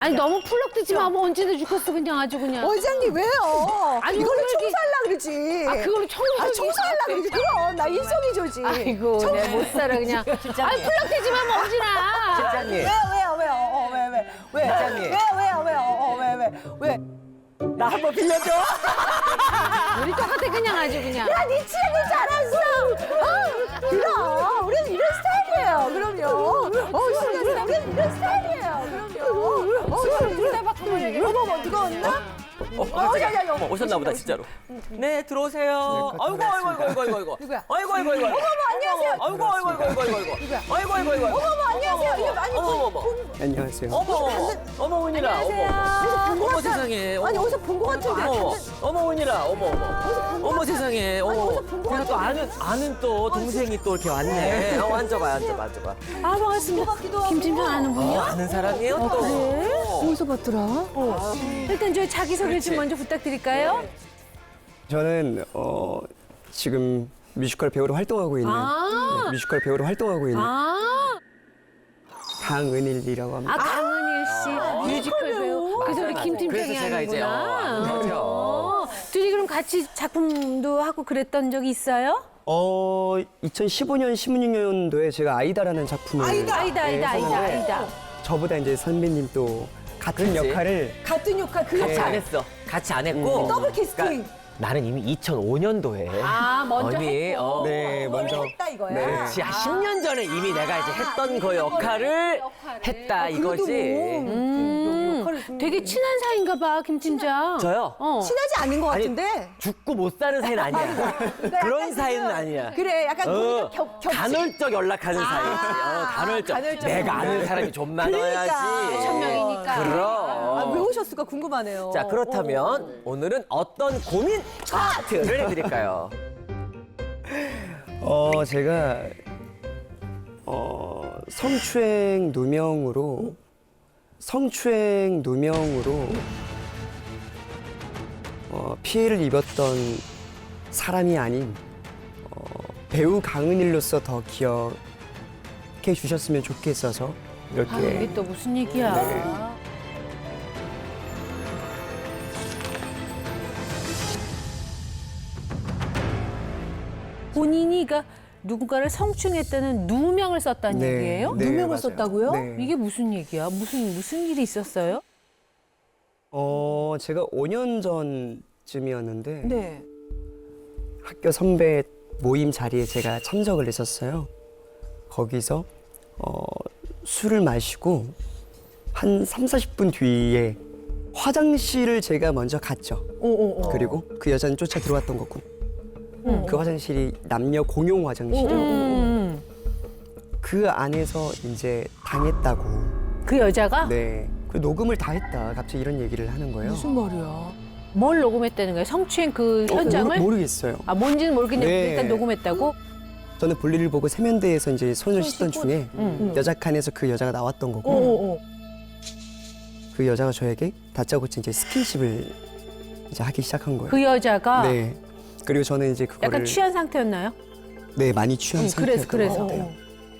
아니 너무 풀럭대지 마. 뭐 언제나 죽겠어 그냥 아주 그냥. 원장님 왜요? 아니, 이걸로 그걸 청소하려 그러지. 아 그걸로 청소하려 그러지. 그럼 나 일석이조지. 아이고 내가 못 살아 그냥. 아니 풀럭대지 마 멍진아. 실장님. 왜? 실장님. 왜? 나 한번 빌려줘. 우리 똑같아 그냥 아주 그냥. 야, 네 취향인 줄 알았어. 그럼 우리는 이런 스타일이에요. 그럼요. 신기하다. 우리는 이런 스타일이에요. 그럼요. 어머, 누가 왔나? 깜짝이야. 오셨나 보다 진짜로. 네, 들어오세요. 아이고. 누구야? 아이고. 안녕하세요. 아이고. 어머, 안녕하세요. 이거 많이 어머. 안녕하세요. 어머 은이라. 안녕하세요. 어머 세상에. 아니, 어디서 본 것 같은데. 어머 은이라. 어머 세상에. 어머. 본것 내가 또 아는 또 동생이 또 이렇게 왔네. 앉아봐. 아 반갑습니다. 김진표 아는군요. 아는 사람이에요 또. 그래? 어디서 봤더라? 일단 저 자기 소개 좀 먼저 부탁드릴까요? 저는 지금 뮤지컬 배우로 활동하고 있는 아. 강은일이라고 합니다. 아 강은일 씨 뮤지컬 배우. 그래서 우리 김팀장이 그래서 제가 이제, 하는구나. 아는 거죠. 둘이 그럼 같이 작품도 하고 그랬던 적이 있어요? 2015년, 16년도에 제가 아이다라는 작품을 아이다. 저보다 이제 선배님 또 같은 그렇지. 역할을 같은 역할 그 같이 역할. 안 했어. 같이 안 했고. 더블 캐스팅. 그러니까 나는 이미 2005년도에. 아 먼저 이미, 했고. 네, 먼저 했다 이거야. 네. 그렇지. 10년 전에 이미 내가 이제 했던 그 역할을 했다 이거지. 되게 친한 사이인가 봐, 김 팀장. 저요? 친하지 않은 것 아니, 같은데. 죽고 못 사는 사이는 아니야. 그런 약간 사이는 지금 아니야. 그래, 약간 우리가 겹치. 간헐적 연락하는 사이지. 간헐적. 간헐적. 내가 아는 사람이 좀 많아야지. 그러니까. 천명이니까. 그럼. 왜 오셨을까 궁금하네요. 자, 그렇다면 오늘은 어떤 고민 차트를 해드릴까요? 제가 성추행 누명으로 피해를 입었던 사람이 아닌 배우 강은일로서 더 기억해 주셨으면 좋겠어서 이렇게 이게 또 무슨 얘기야? 본인이 누군가를 성추행했다는 누명을 썼다는 네, 얘기예요? 네, 누명을 맞아요. 썼다고요? 네. 이게 무슨 얘기야? 무슨 일이 있었어요? 제가 5년 전쯤이었는데 네. 학교 선배 모임 자리에 제가 참석을 했었어요. 거기서 술을 마시고 한 3, 40분 뒤에 화장실을 제가 먼저 갔죠. 그리고 그 여자는 쫓아 들어왔던 거고. 그 화장실이 남녀 공용 화장실이었고 그 안에서 이제 당했다고. 그 여자가 네. 그 녹음을 다 했다. 갑자기 이런 얘기를 하는 거예요. 무슨 말이야? 뭘 녹음했다는 거예요? 성추행 그 현장을? 모르겠어요. 아 뭔지는 모르겠는데 네. 일단 녹음했다고? 저는 볼일을 보고 세면대에서 이제 손을 씻던 중에 여자 칸에서 그 여자가 나왔던 거고 그 여자가 저에게 다짜고짜 이제 스킨십을 이제 하기 시작한 거예요. 그 여자가 네. 그리고 저는 이제 그거를 약간 취한 상태였나요? 네, 많이 취한 상태였던 그래서. 것 같아요.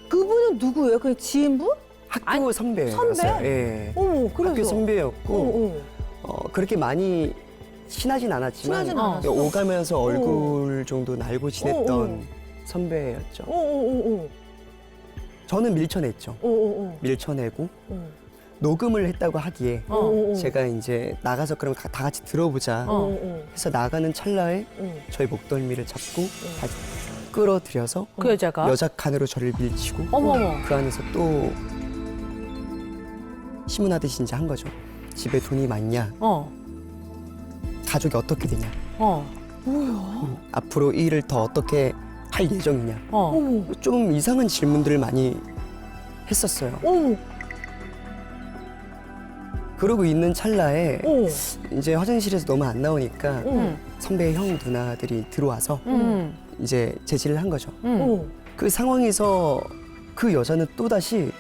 그분은 누구예요? 그냥 지인분? 학교 선배였어요. 선배? 예. 그래서. 학교 선배였고 그렇게 많이 친하진 않았지만 친하진 않았어. 오가면서 얼굴 정도 알고 지냈던 선배였죠. 저는 밀쳐냈죠. 밀쳐내고 녹음을 했다고 하기에 제가 이제 나가서 그럼 다 같이 들어보자 해서 나가는 찰나에 저희 목덜미를 잡고 다시 끌어들여서 그 여자가? 여자 칸으로 저를 밀치고 어머머. 그 안에서 또 시문하듯이 이제 한 거죠. 집에 돈이 많냐? 가족이 어떻게 되냐? 앞으로 이 일을 더 어떻게 할 예정이냐? 좀 이상한 질문들을 많이 했었어요. 그러고 있는 찰나에 이제 화장실에서 너무 안 나오니까 선배의 형 누나들이 들어와서 이제 제지를 한 거죠. 그 상황에서 그 여자는 또다시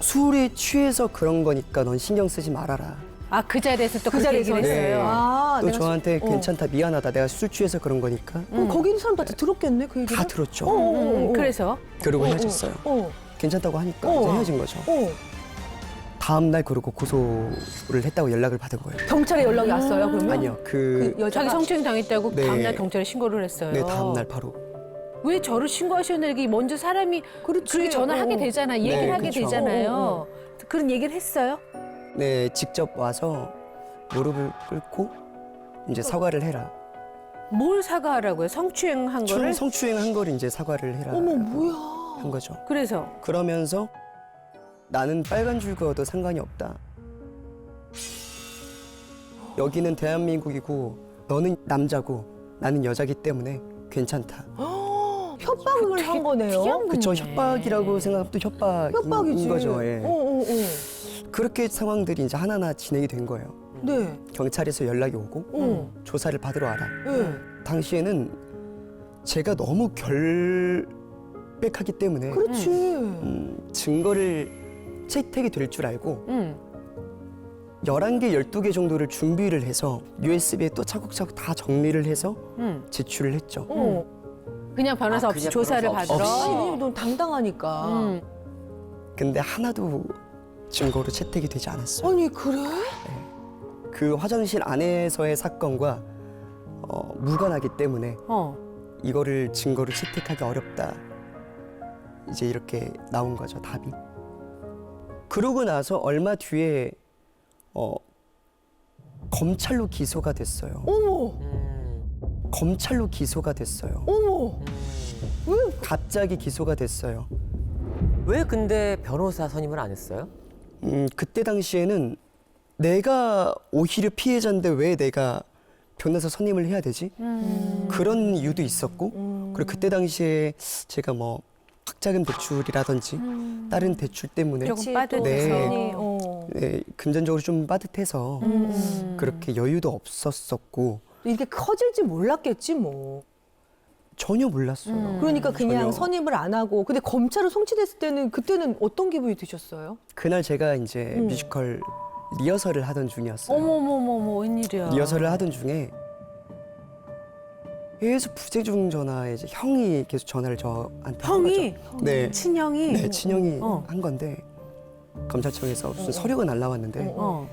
술에 취해서 그런 거니까 넌 신경 쓰지 말아라. 아 그 자리에서 또 그 자리에서 얘기를 했어요. 네. 아, 또 내가 저한테 괜찮다, 미안하다, 내가 술 취해서 그런 거니까 거기 있는 사람들한테 들었겠네, 그 얘기를? 다 들었죠. 그래서 그러고 헤어졌어요. 괜찮다고 하니까 이제 헤어진 거죠. 다음 날 그러고 고소를 했다고 연락을 받은 거예요. 경찰에 연락이 왔어요, 그러면? 아니요, 그 여자가 자기 성추행 당했다고 네. 다음날 경찰에 신고를 했어요. 네, 다음 날 바로. 왜 저를 신고하셨는데 이게 먼저 사람이 그렇게 전화를 하게 되잖아. 얘기를 네, 하게 그쵸. 되잖아요. 그런 얘기를 했어요? 네, 직접 와서 무릎을 꿇고 이제 사과를 해라. 뭘 사과하라고요? 성추행한 거를? 성추행한 걸 이제 사과를 해라. 어머, 뭐야. 한 거죠. 그래서 그러면서 나는 빨간 줄 그어도 상관이 없다. 여기는 대한민국이고 너는 남자고 나는 여자기 때문에 괜찮다. 협박을 한 거네요. 그쵸, 협박이라고 생각하면 또 협박인 협박이지. 거죠. 예. 어. 그렇게 상황들이 이제 하나하나 진행이 된 거예요. 네. 경찰에서 연락이 오고 어. 조사를 받으러 와라. 네. 당시에는 제가 너무 결백하기 때문에 그렇지. 증거를 채택이 될 줄 알고 응. 11개, 12개 정도를 준비를 해서 USB에 또 차곡차곡 다 정리를 해서 응. 제출을 했죠. 어. 그냥 변호사 없이 그냥 조사를 변호사 받으러. 없이. 왜냐면 넌 당당하니까. 응. 근데 하나도 증거로 채택이 되지 않았어요. 아니, 그래? 그 화장실 안에서의 사건과 무관하기 때문에 어. 이거를 증거로 채택하기 어렵다. 이제 이렇게 나온 거죠, 답이. 그러고 나서 얼마 뒤에 검찰로 기소가 됐어요. 어머, 검찰로 기소가 됐어요. 어머. 갑자기 기소가 됐어요. 왜 근데 변호사 선임을 안 했어요? 그때 당시에는 내가 오히려 피해자인데 왜 내가 변호사 선임을 해야 되지? 그런 이유도 있었고, 그리고 그때 당시에 제가 뭐 학자금 대출이라든지 다른 대출 때문에 조금 빠듯해서. 네. 어. 네, 금전적으로 좀 빠듯해서 그렇게 여유도 없었었고 이게 커질지 몰랐겠지, 뭐. 전혀 몰랐어요. 그러니까 그냥 전혀. 선임을 안 하고. 근데 검찰로 송치됐을 때는 그때는 어떤 기분이 드셨어요? 그날 제가 이제 뮤지컬 리허설을 하던 중이었어요. 어머머머머 웬일이야. 리허설을 하던 중에 계속 부재중 전화에 이제 형이 계속 전화를 저한테 한 형이? 거죠. 네, 친형이? 네, 친형이 어. 한 건데 검찰청에서 무슨 서류가 날라왔는데 어.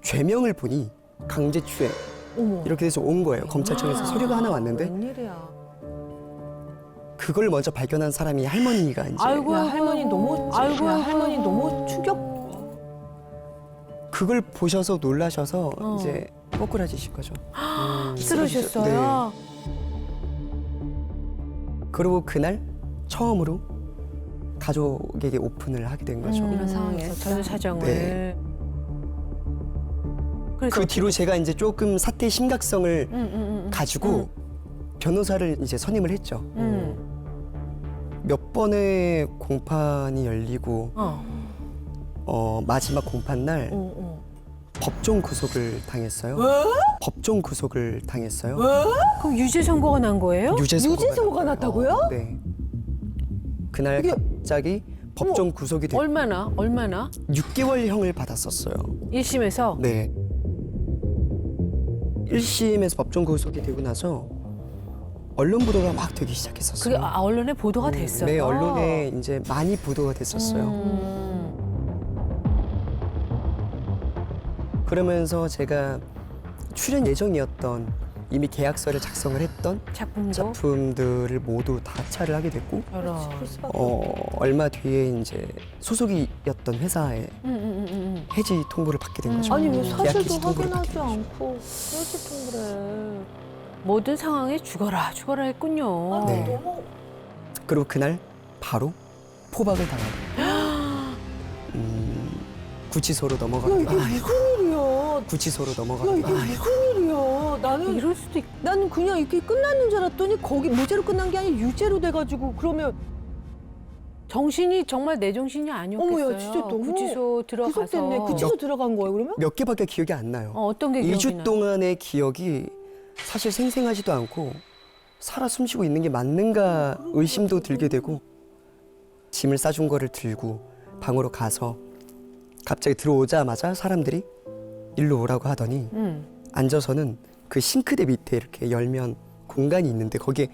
죄명을 보니 강제추행 어머. 이렇게 돼서 온 거예요. 검찰청에서 서류가 하나 왔는데 웬일이야. 그걸 먼저 발견한 사람이 할머니가 이제 아이고, 야, 할머니 너무, 아이고, 야, 할머니 너무 충격. 그걸 보셔서 놀라셔서 어. 이제 꼬꾸라지신 거죠. 쓰러졌어요. 그리고 그날 처음으로 가족에게 오픈을 하게 된 거죠. 이런 상황에서 전 사정을. 네. 그래서 그 뒤로 제가 이제 조금 사태의 심각성을 응. 가지고 변호사를 이제 선임을 했죠. 응. 몇 번의 공판이 열리고 마지막 공판 날 법정 구속을 당했어요. 법정 구속을 당했어요. 그럼 유죄 선고가 난 거예요? 유죄 선고가 났어요. 났다고요? 네. 그날 이게- 갑자기 법정 구속이 됐고 얼마나? 6개월형을 받았었어요. 1심에서? 네. 1심에서 법정 구속이 되고 나서 언론 보도가 막 되기 시작했었어요. 그게 언론에 보도가 됐어요. 네, 언론에 이제 많이 보도가 됐었어요. 그러면서 제가 출연 예정이었던 이미 계약서를 작성을 했던 작품도? 작품들을 모두 다 하차를 하게 됐고 저런. 얼마 뒤에 이제 소속이었던 회사에 해지 통보를 받게 된 거죠. 아니, 왜 계약 사실도 해지 통보를 받게 확인하지 된 거죠. 않고 그렇게 통보를 해. 모든 상황에 죽어라 했군요. 네. 너무 그리고 그날 바로 포박을 당하고 구치소로 넘어가게 이게 되고 무슨 일이야? 구치소로 야, 넘어가게 이게 되고 무슨 일이야? 나는 이럴 수도 있... 나는 그냥 이렇게 끝났는 줄 알았더니 거기 무죄로 끝난 게 아니라 유죄로 돼가지고 그러면 정신이 정말 내 정신이 아니었겠어요. 어머야, 진짜 너무 구치소 들어가서. 구속됐네. 구치소 들어간 거예요 그러면? 몇 개밖에 기억이 안 나요. 어떤 게 기억이 2주 나요? 동안의 기억이 사실 생생하지도 않고 살아 숨쉬고 있는 게 맞는가 의심도 들게 되고 짐을 싸준 거를 들고 방으로 가서 갑자기 들어오자마자 사람들이 일로 오라고 하더니 앉아서는 그 싱크대 밑에 이렇게 열면 공간이 있는데 거기에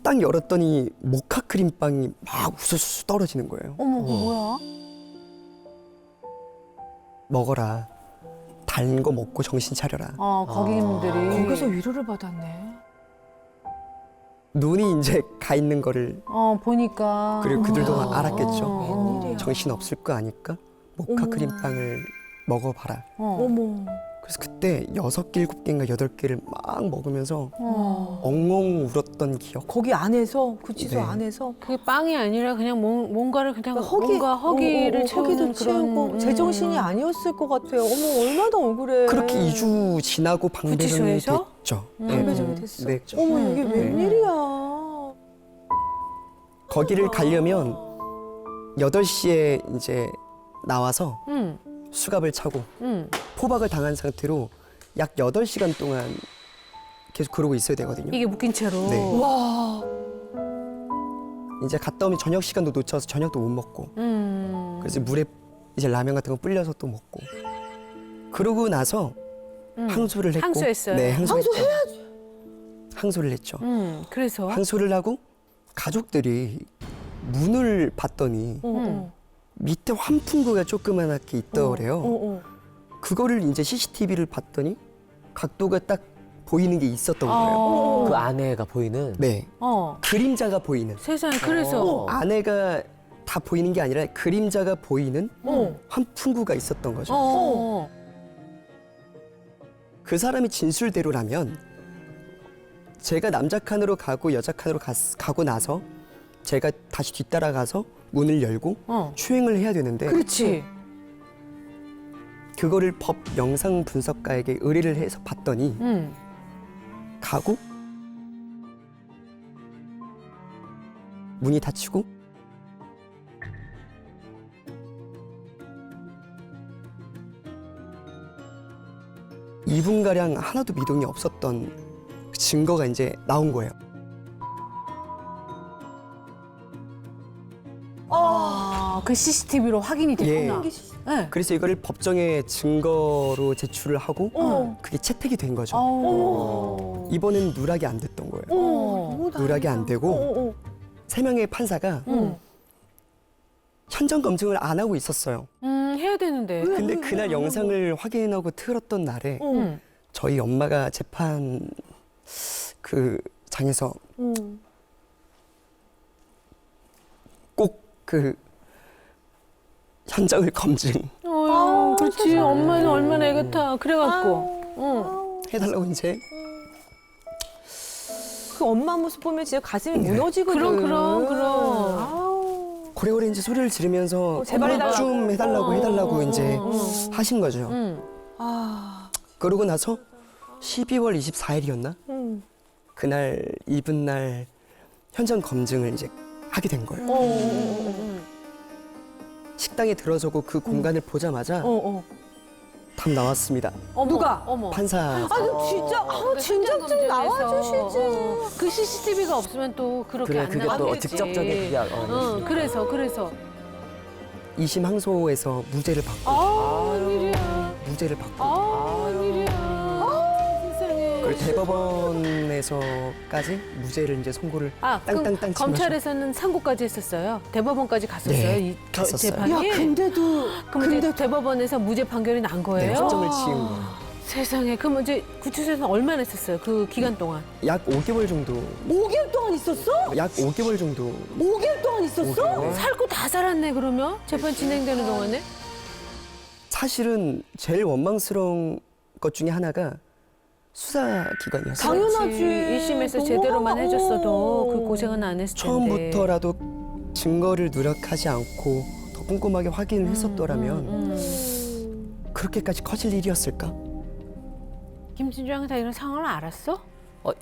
딱 열었더니 모카 크림빵이 막 우수수 떨어지는 거예요. 어머, 뭐야? 먹어라. 단 거 먹고 정신 차려라. 거기님들이. 거기서 위로를 받았네. 눈이 이제 가 있는 거를 보니까. 그리고 그들도 알았겠죠. 웬일이야. 정신 없을 거 아니까 모카 크림빵을 먹어봐라. 어머. 그래서 그때 6개, 7개인가 8개를 막 먹으면서 어. 엉엉 울었던 기억. 거기 안에서 그 지소 네. 안에서 그게 빵이 아니라 그냥 뭔가를 그냥 허기, 뭔가 허기를 채우는 허기도 채우고 그런 제정신이 아니었을 것 같아요. 어머 얼마나 억울해. 그렇게 2주 지나고 방배정이 구치소에서? 됐죠. 방배정이 됐어. 네. 어머 이게 웬일이야. 거기를 가려면 8시에 이제 나와서 응, 수갑을 차고 응. 포박을 당한 상태로 약 8시간 동안 계속 그러고 있어야 되거든요. 이게 묶인 채로. 네. 와. 이제 갔다 오면 저녁 시간도 놓쳐서 저녁도 못 먹고 그래서 물에 이제 라면 같은 거 불려서 또 먹고 그러고 나서 항소를 했고 항소했어요. 네, 항소해야지. 항소를 했죠. 그래서. 항소를 하고 가족들이 문을 봤더니 밑에 환풍구가 조그만하게 있더래요. 그거를 이제 CCTV를 봤더니 각도가 딱 보이는 게 있었던 거예요. 그 아내가 보이는. 네, 그림자가 보이는. 세상에, 그래서. 아내가 다 보이는 게 아니라 그림자가 보이는 환풍구가 있었던 거죠. 그 사람이 진술대로라면 제가 남자 칸으로 가고 여자 칸으로 가고 나서 제가 다시 뒤따라가서 문을 열고 추행을 해야 되는데 그렇지. 그거를 법 영상 분석가에게 의뢰를 해서 봤더니 가고 문이 닫히고 이 분가량 하나도 미동이 없었던 그 증거가 이제 나온 거예요. 그 CCTV로 확인이 됐구나. 네. 그래서 이거를 법정에 증거로 제출을 하고 그게 채택이 된 거죠. 이번엔 누락이 안 됐던 거예요. 누락이 안 되고 3명의 판사가 현장 검증을 안 하고 있었어요. 해야 되는데. 근데 그날 영상을 확인하고 틀었던 날에 저희 엄마가 재판 그 장에서 꼭 그 현장을 검증 그렇지. 엄마는 얼마나 애 같아. 그래갖고. 해달라고 이제 그 엄마 모습 보면 진짜 가슴이 무너지거든. 그럼. 고래고래 이제 소리를 지르면서 제발 해달라고. 좀 해달라고 이제 하신 거죠. 그러고 나서 12월 24일이었나? 그날 입은 날 현장 검증을 이제 하게 된 거예요. 식당에 들어서고 그 공간을 보자마자 답 나왔습니다. 누가? 판사. 아니 진짜 진작 좀 나와주시지. 그 CCTV가 없으면 또 그렇게 그래, 안 그게 나가겠지. 또 직접적인 그게 그래서. 2심 항소에서 무죄를 받고 웬일이야. 무죄를 받고 웬일이야. 세상에. 그리고 대법원에서까지 무죄를 이제 선고를 그럼 땅땅땅 치면서 검찰에서는 상고까지 했었어요? 대법원까지 갔었어요? 네, 이 갔었어요. 재판이? 야 근데도 근데 대법원에서 무죄 판결이 난 네, 거예요? 확정을 지은 거예요. 세상에. 그럼 이제 구치소에서는 얼마나 했었어요? 그 기간 동안? 약 5개월 정도. 5개월 동안 있었어? 약 5개월 정도. 5개월 동안 있었어? 살고 다 살았네 그러면? 재판 진행되는 동안에? 사실은 제일 원망스러운 것 중에 하나가 수사기관이었어요. 당연하지. 1심에서 너무 제대로만 하고. 해줬어도 그 고생은 안 했을 텐데. 처음부터라도 증거를 누락하지 않고 더 꼼꼼하게 확인을 했었더라면 그렇게까지 커질 일이었을까? 김진주 양은 다 이런 상황을 알았어?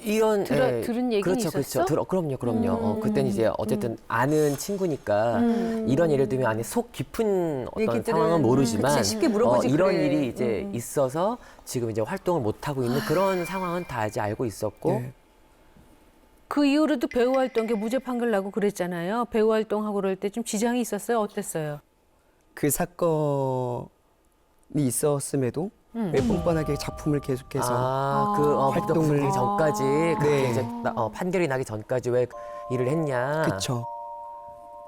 이런 들은 얘기는 그렇죠, 있었어? 그럼요. 그때는 이제 어쨌든 아는 친구니까 이런 예를 들면 안에 속 깊은 어떤 얘기들은, 상황은 모르지만 그치, 쉽게 물어보지, 이런 그래. 일이 이제 있어서 지금 이제 활동을 못 하고 있는 그런 상황은 다 이제 알고 있었고 네. 그 이후로도 배우 활동, 게 무죄 판결 나고 그랬잖아요. 배우 활동하고 그럴 때 좀 지장이 있었어요? 어땠어요? 그 사건이 있었음에도 왜 뻔뻔하게 작품을 계속해서 활동을 활동을- 하기 전까지 그렇게 네. 이제 판결이 나기 전까지 왜 일을 했냐. 그쵸.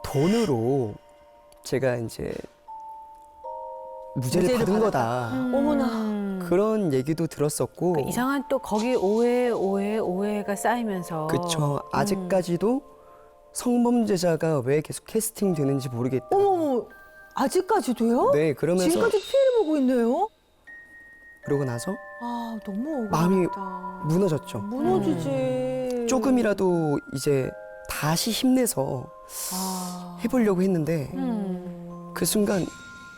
돈으로 제가 이제 무죄를 받은 거다. 어머나. 그런 얘기도 들었었고. 이상한 또 거기 오해가 쌓이면서. 그쵸. 아직까지도 성범죄자가 왜 계속 캐스팅 되는지 모르겠다. 어머, 아직까지도요? 네, 그러면서 지금까지 피해를 보고 있네요? 그러고 나서 아, 너무 마음이 억울하다. 무너졌죠. 무너지지. 조금이라도 이제 다시 힘내서 아. 해보려고 했는데 그 순간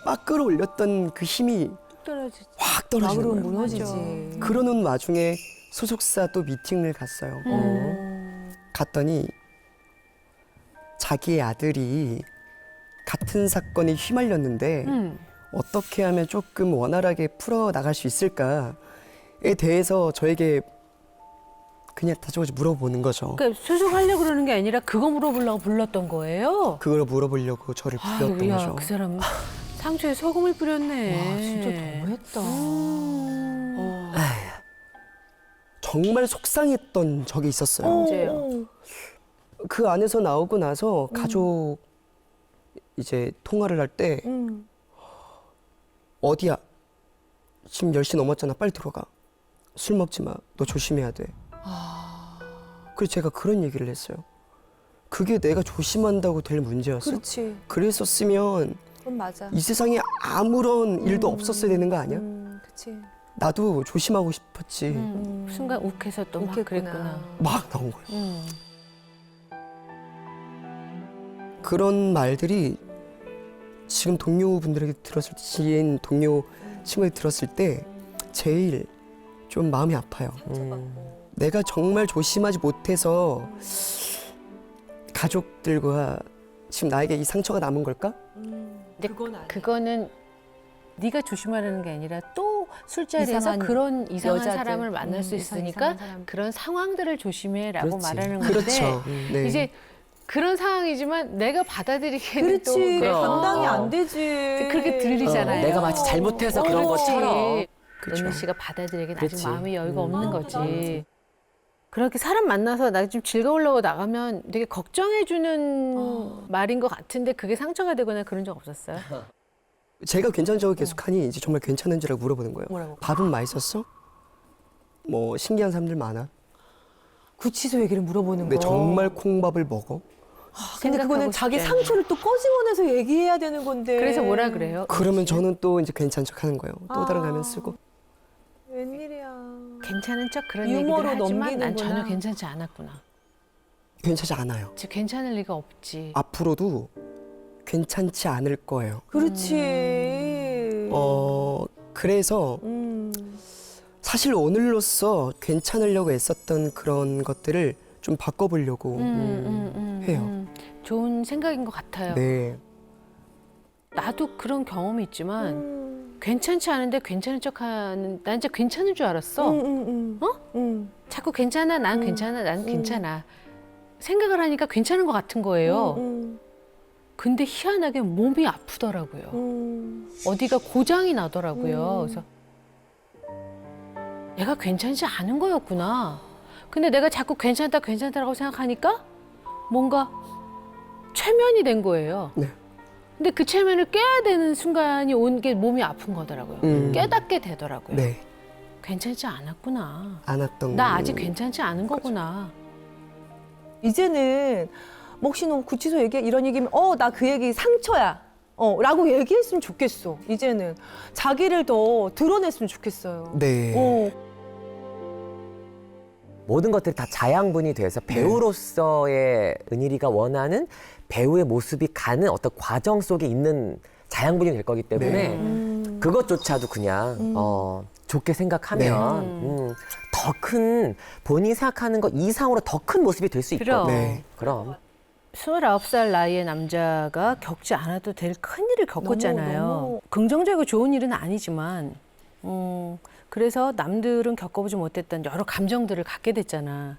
막 끌어올렸던 그 힘이 떨어지지. 확 떨어지는 마음은 거예요. 무너지지. 그러는 와중에 소속사 또 미팅을 갔어요. 갔더니 자기의 아들이 같은 사건에 휘말렸는데 어떻게 하면 조금 원활하게 풀어나갈 수 있을까에 대해서 저에게 그냥 다정하게 물어보는 거죠. 그러니까 수습하려고 그러는 게 아니라 그거 물어보려고 불렀던 거예요. 그걸 물어보려고 저를 불렀던 아유, 야, 거죠. 그 사람 상처에 소금을 뿌렸네. 와, 진짜 너무했다. 정말 속상했던 적이 있었어요. 언제요? 그 안에서 나오고 나서 가족 이제 통화를 할 때 어디야? 지금 10시 넘었잖아. 빨리 들어가. 술 먹지 마. 너 조심해야 돼. 그래서 제가 그런 얘기를 했어요. 그게 내가 조심한다고 될 문제였어? 그렇지. 그랬었으면 그건 맞아. 이 세상에 아무런 일도 없었어야 되는 거 아니야? 그치. 나도 조심하고 싶었지. 순간 욱해서 또 막 웃겠구나. 그랬구나. 막 나온 거예요. 그런 말들이 지금 동료분들에게 들었을 때, 지인 동료 친구에게 들었을 때 제일 좀 마음이 아파요. 내가 정말 조심하지 못해서 가족들과 지금 나에게 이 상처가 남은 걸까? 근데 그거는 네가 조심하라는 게 아니라 또 술자리에서 이상한 그런 이상한 여자들. 사람을 만날 수 있으니까 이상한 사람. 그런 상황들을 조심해라고 그렇지. 말하는 건데 그렇죠. 네. 이제 그런 상황이지만 내가 받아들이기에는 또 그렇지. 그럼. 감당이 어. 안 되지. 그렇게 들리잖아요. 내가 마치 잘못해서 그런 그렇지. 것처럼. 그렇죠. 은미 씨가 받아들이기엔 그렇지. 아직 마음의 여유가 없는 거지. 그렇게 사람 만나서 나 좀 즐거우려고 나가면 되게 걱정해주는 말인 것 같은데 그게 상처가 되거나 그런 적 없었어요? 제가 괜찮다고 계속하니 이제 정말 괜찮은지라고 물어보는 거예요. 뭐라고? 밥은 맛있었어? 뭐 신기한 사람들 많아. 구치소 얘기를 물어보는 근데 거. 정말 콩밥을 먹어? 근데 그거는 생각하고 자기 싶지 상처를 또 꺼집어내서 얘기해야 되는 건데. 그래서 뭐라 그래요? 그러면 저는 또 이제 괜찮은 척 하는 거예요. 또 다른 가면 쓰고. 웬일이야. 괜찮은 척 그런 유머로 얘기를 하지만 난 넘기는구나. 전혀 괜찮지 않았구나. 괜찮지 않아요. 즉 괜찮을 리가 없지. 앞으로도 괜찮지 않을 거예요. 그렇지. 그래서 사실 오늘로써 괜찮으려고 애썼던 그런 것들을 좀 바꿔보려고 해요. 좋은 생각인 것 같아요. 네. 나도 그런 경험이 있지만 괜찮지 않은데 괜찮은 척하는 난 진짜 괜찮은 줄 알았어. 자꾸 괜찮아, 난 괜찮아, 난 괜찮아. 생각을 하니까 괜찮은 것 같은 거예요. 근데 희한하게 몸이 아프더라고요. 어디가 고장이 나더라고요. 그래서 내가 괜찮지 않은 거였구나. 근데 내가 자꾸 괜찮다라고 생각하니까 뭔가 최면이 된 거예요. 네. 근데 그 최면을 깨야 되는 순간이 온 게 몸이 아픈 거더라고요. 깨닫게 되더라고요. 네. 괜찮지 않았구나. 않았던 나 아직 괜찮지 않은 거구나. 이제는 뭐 혹시 너 구치소 얘기 이런 얘기면 나 그 얘기 상처야. 라고 얘기했으면 좋겠어. 이제는 자기를 더 드러냈으면 좋겠어요. 네. 모든 것들이 다 자양분이 돼서 배우로서의 은일이가 원하는 배우의 모습이 가는 어떤 과정 속에 있는 자양분이 될 거기 때문에 그것조차도 그냥 좋게 생각하면 더 큰 본인이 생각하는 것 이상으로 더 큰 모습이 될 수 그럼. 있거든. 네. 그럼. 29살 나이의 남자가 겪지 않아도 될 큰일을 겪었잖아요. 너무. 긍정적이고 좋은 일은 아니지만 그래서 남들은 겪어보지 못했던 여러 감정들을 갖게 됐잖아.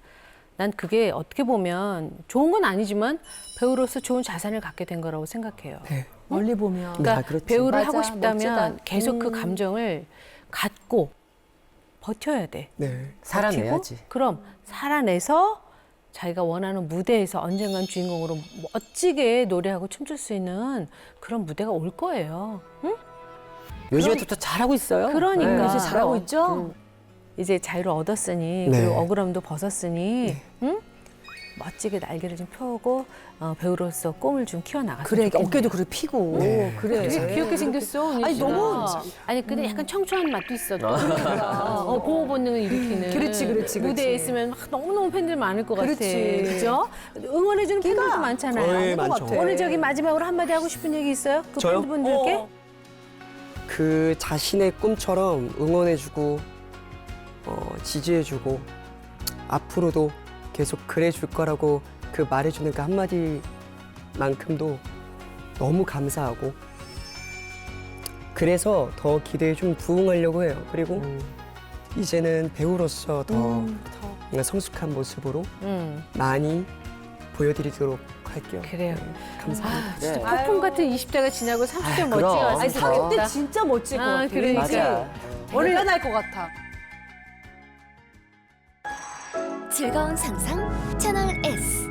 난 그게 어떻게 보면 좋은 건 아니지만 배우로서 좋은 자산을 갖게 된 거라고 생각해요. 네. 멀리 보면. 그러니까 그렇지. 배우를 맞아, 하고 싶다면 멋지다. 계속 그 감정을 갖고 버텨야 돼. 네. 살아내야지. 버티고 그럼 살아내서 자기가 원하는 무대에서 언젠간 주인공으로 멋지게 노래하고 춤출 수 있는 그런 무대가 올 거예요. 응? 요즘에 또 잘하고 있어요. 그러니까. 네. 요새 잘하고 있죠? 이제 자유를 얻었으니 네. 그리고 억울함도 벗었으니 응? 멋지게 날개를 좀 펴고 배우로서 꿈을 좀 키워나갔으면 그래, 좋겠네요. 어깨도 그래 피고. 그래. 되게 귀엽게 생겼어, 언니. 아니, 진짜. 너무. 아니, 근데 약간 청초한 맛도 있어. 공허 본능을 일으키는. 그렇지. 무대에 있으면 막 너무너무 팬들 많을 것 그렇지. 같아. 그죠? 응원해주는 팬들도 많잖아요. 네, 많은 것 많죠. 같아. 오늘 저기 마지막으로 한마디 하고 싶은 얘기 있어요? 그 저요? 팬분들께? 그 자신의 꿈처럼 응원해주고 지지해주고 앞으로도 계속 그래줄 거라고 그 말해주는 그 한마디만큼도 너무 감사하고 그래서 더 기대에 좀 부응하려고 해요. 그리고 이제는 배우로서 더 뭔가 성숙한 모습으로 많이 보여드리도록 할게요. 그래요. 감사합니다. 네. 폭풍 같은 20대가 지나고 30대 아이, 멋지게 그럼. 왔으면 아니, 진짜. 30대 진짜 멋질 것 같아. 그러니까. 맞아. 대단할 것 같아. 즐거운 상상 채널 S.